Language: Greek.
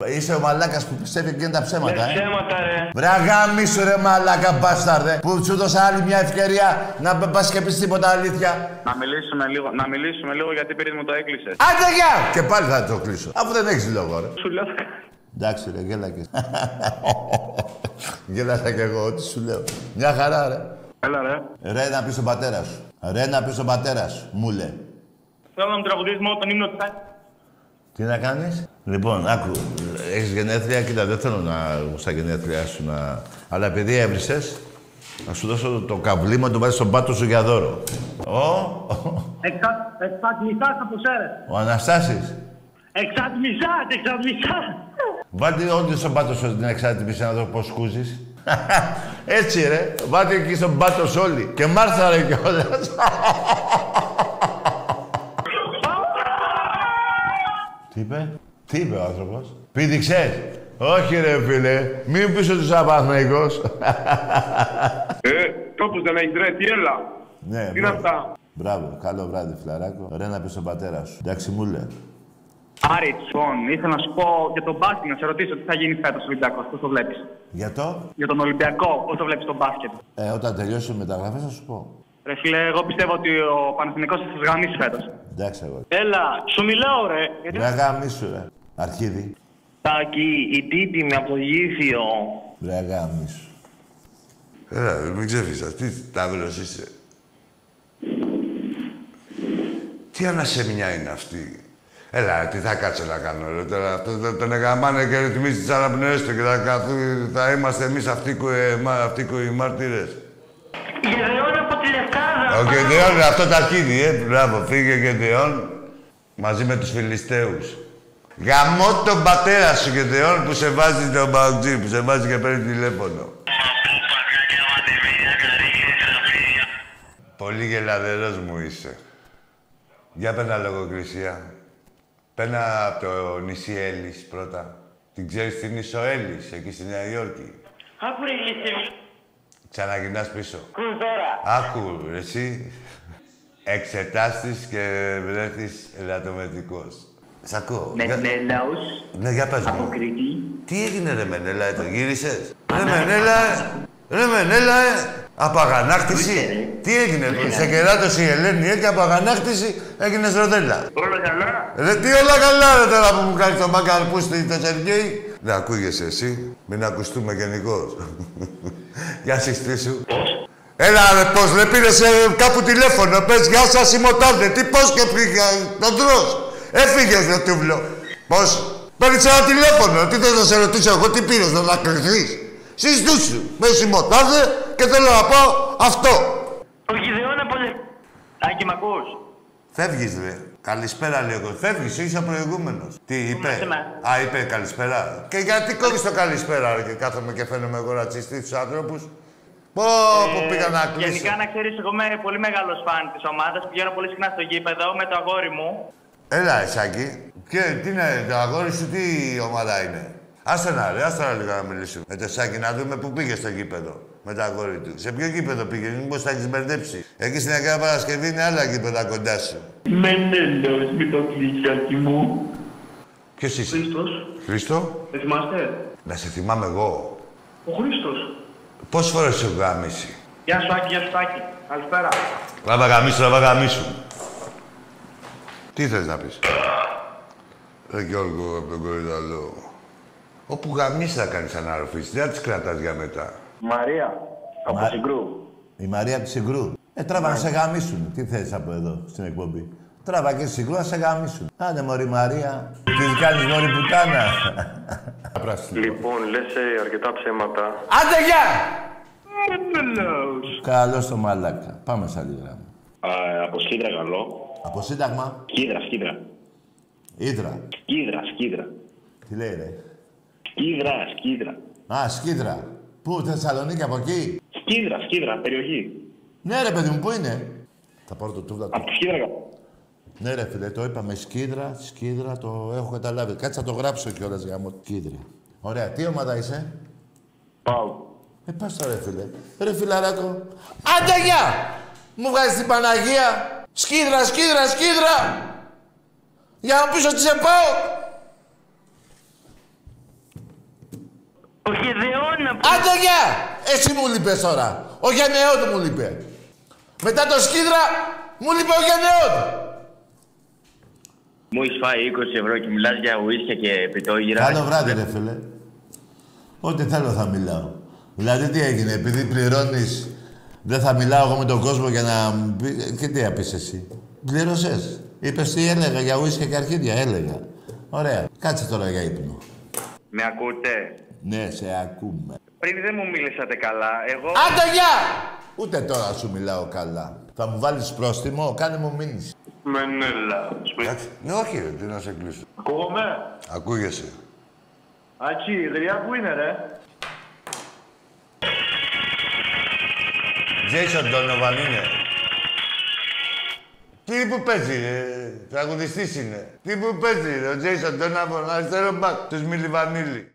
Είσαι ο μαλάκας που πιστεύει και είναι τα ψέματα, ψέματα, ρε. Βρε αγάμισου ρε μαλάκα μπάσταρδε, που σου δώσα άλλη μια ευκαιρία να πας και πεις τίποτα αλήθεια. Να μιλήσουμε λίγο γιατί πήρες μου το έκλεισες. Άντε γεια! Και πάλι θα το κλείσω. Αφού δεν έχεις λόγο, ρε. Σου λέω. Εντάξει ρε, γέλα και. Γέλασα κι εγώ, ό,τι σου λέω. Μια χαρά, ρε. Έλα, ρε. Ρε να πεις στον πατέρα σου. Ρε να πεις στον πατέρα σου. Μου λέει. Θέλω να μου τραγουδήσεις μόνο τον ύμνο της Άκη. Τι να κάνεις. Λοιπόν, άκου. Έχεις γενέθλια. Κοίτα, δεν θέλω να στα γενέθλια σου να... Αλλά επειδή έβρισες, να σου δώσω το καβλί μου να το βάλεις στον πάτο σου για δώρο. Εξατμισάς από σέρες. Ο Αναστάσης. Εξατμισάς. Βάλτε όλοι στον πάτο σου την εξάτμιση να δω πώς σκούζεις. Έτσι ρε. Βάλτε εκεί στον πάτο σου όλοι. Και μάρθα ρε κιόλας. Τι είπε ο άνθρωπος. Πήδηξες. Όχι ρε φίλε. Μην πεις ότι είσαι Παναθηναϊκός. Τόπους δεν έχεις ρε, τι έλα. Ναι, τι είναι αυτά. Μπράβο, καλό βράδυ φιλαράκο. Ρε να πεις στον πατέρα σου. Εντάξει μου λέει. Άρη, ήθελα να σου πω για τον μπάσκετ, να σε ρωτήσω τι θα γίνει φέτος ο Ολυμπιακός, πώς το βλέπεις. Για το? Για τον Ολυμπιακό, πώς το βλέπεις τον μπάσκετ. Όταν τελειώσει η μεταγραφή θα σου πω. Ρε φίλε, εγώ πιστεύω ότι ο Παναθηναϊκός θα σας γαμίσει φέτος. Εντάξει εγώ. Έλα, σου μιλάω ρε. Ρε γαμίσου ρε. Αρχίδι. Τάκη, η Τίτη με απογήθιο. Ρε γαμίσου. Έλα, μην ξέφυγες. Τι τάβελος είσαι. Τι ανασεμιά είναι αυτή. Έλα, τι θα κάτσω να κάνω, ρε. Τώρα αυτό τον εγαμάνε και ρυθμίσει τις αναπνοές του και θα είμαστε εμείς αυτοί οι μάρτυρες. Γεδεών από τη Λευκάδα. Ο Γεδεών, αυτό τα αρχίδι, Μπράβο, φύγε Γεδεών μαζί με τους Φιλιστέους. Γαμώ τον πατέρα σου, Γεδεών, που σε βάζει τον Παουτζή, που σε βάζει και παίρνει τηλέφωνο. Πολύ γελαδερός μου είσαι. Για πένα λογοκρισία. Πένα από το νησί Έλλης πρώτα. Την ξέρεις την ίσο Έλλης, εκεί στη Νέα Υόρκη. Άκου ρε ηλίθιε. Ξαναγυρνάς πίσω. Κουδέρα. Άκου, εσύ. Εξετάσεις και βρέθεις ελαττωματικός. Σ' ακούω. Μενέλαος. Ναι, για πες μου. Από Κρήτη. Τι έγινε ρε Μενέλα, το γύρισες. Ρε Μενέλα, από αγανάκτηση. Τι έγινε, σε κεράτωσε η Ελένη και από αγανάκτηση έγινες ροδέλα. Όλα καλά. Ρε τι όλα καλά ρε τώρα που μου κάνεις τον μπακαρπούστη το Σεργέη. Δεν ακούγεσαι εσύ, μην ακουστούμε γενικώς. Γεια συστήσου. Πώς. Έλα ρε πώς, ρε πήρες κάπου τηλέφωνο, πες γεια σας ημωτάρτε. Τι πώς και πήγα, τον τρως. Έφυγες ρε τούβλο. Πώς. Παίρνεις ένα τηλέφωνο, τι θες να σε ρωτήσω εγώ, τι πήρες, να κρυφθείς. Συστήσου, με συμμοτάδε και θέλω να πω αυτό. Ο Γεδεών από Άκη, μ' ακούς. Φεύγεις, ρε. Καλησπέρα, λέει εγώ. Φεύγεις, είσαι ο προηγούμενος. Τι είπε. Α, είπε καλησπέρα. Και γιατί κόβεις το καλησπέρα, ρε, και κάθομαι και φαίνομαι εγώ ρατσιστή στους άνθρωπους. Πω, πήγα να κλείσω. Γενικά, να ξέρεις, εγώ είμαι πολύ μεγάλος φαν της ομάδας. Πηγαίνω πολύ συχνά στο γήπεδο με το αγόρι μου. Έλα, Εσάκη. Και τι είναι, το αγόρι σου τι ομάδα είναι. Άστα να λίγο να μιλήσουμε. Με το Σάκη να δούμε πού πήγε στο γήπεδο. Με το αγόρι του. Σε ποιο γήπεδο πήγε, μήπως θα έχεις μπερδέψει. Εκεί στην Αγία Παρασκευή είναι άλλα γήπεδα κοντά σου. Μενέλαος, μην το κλείσει, μου. Ποιος είσαι. Χρήστος. Χρήστο. Δεν θυμάστε. Να σε θυμάμαι εγώ. Ο Χρήστος. Πόσες φορές σου γάμισει. Γεια σου Άκη, γεια σου Άκη. Καλησπέρα. Λαβα γαμίσου. Τι θες να πεις. Ρε Γιώργο, από τον Κορυδαλό. Όπου γαμίσεις θα κάνεις αναρροφής, δεν θα τις κρατάς για μετά. Μαρία, από Συγκρού. Η Μαρία από τη Συγκρού. Τράβα να σε γαμίσουν. Τι θες από εδώ στην εκπομπή. Τράβα και στη Συγκρού να σε γαμίσουν. Άντε μωρή Μαρία. Τι κάνεις μωρή πουτάνα. Λοιπόν, λες αρκετά ψέματα. Άντε γεια! Μενέλαος. Καλώς το μαλάκα. Πάμε σε άλλη γράμμα. Από Σκύδρα καλό. Από Σύνταγμα. Σκύδρα. Ήτρα. Σκύδρα. Τι λέει ρε. Σκύδρα. Α, Σκύδρα. Πού, Θεσσαλονίκη, από εκεί. Σκύδρα, περιοχή. Ναι ρε παιδί μου, πού είναι. Θα πάρω το τούβλα του. Από Σκύδρα. Ναι ρε φίλε, το είπαμε Σκύδρα, το έχω καταλάβει. Κάτσε να το γράψω κιόλας για μου. Σκύδρα. Ωραία, τι ομάδα είσαι. Πάω. Πας τώρα ρε φίλε. Ρε φιλαράκο. Άντε γεια! Μου βγάζεις την Παναγία. Σκύδρα. Για να πεις ότι σε πάω. Ο Γεδεώνα. Άντε γεια! Εσύ μου λείπες τώρα. Ο Γενναιόδου μου λείπε. Μετά το Σκίδρα μου λείπε ο Γενναιόδου. Μου έχεις φάει 20 ευρώ και μιλάς για ουίσκια και πιτόγυρα. Καλό βράδυ, ρε φίλε. Ό,τι θέλω θα μιλάω. Δηλαδή τι έγινε, επειδή πληρώνεις, δεν θα μιλάω εγώ με τον κόσμο για να μου πει... Και τι απείς εσύ. Πλήρωσες. Είπες τι έλεγα για ουίσκια και αρχίδια, έλεγα. Ωραία. Κάτσε τώρα για ύπνο. Με ακούτε? Ναι, σε ακούμε. Πριν δεν μου μίλησατε καλά. Εγώ... Άντε γεια! Ούτε τώρα σου μιλάω καλά. Θα μου βάλεις πρόστιμο, κάνε μου μήνυση. Μενέλα. Εντάξει. Ναι, όχι ρε, τι να σε κλείσω. Ακούγομαι. Ακούγεσαι. Ατσι, η γριά που είναι, ρε. Jason Donovan είναι. Τι που παίζει, τραγουδιστής είναι. Τι που παίζει, ο Jason Donovan, αριστερό μπακ, τους Μιλιβανίλη.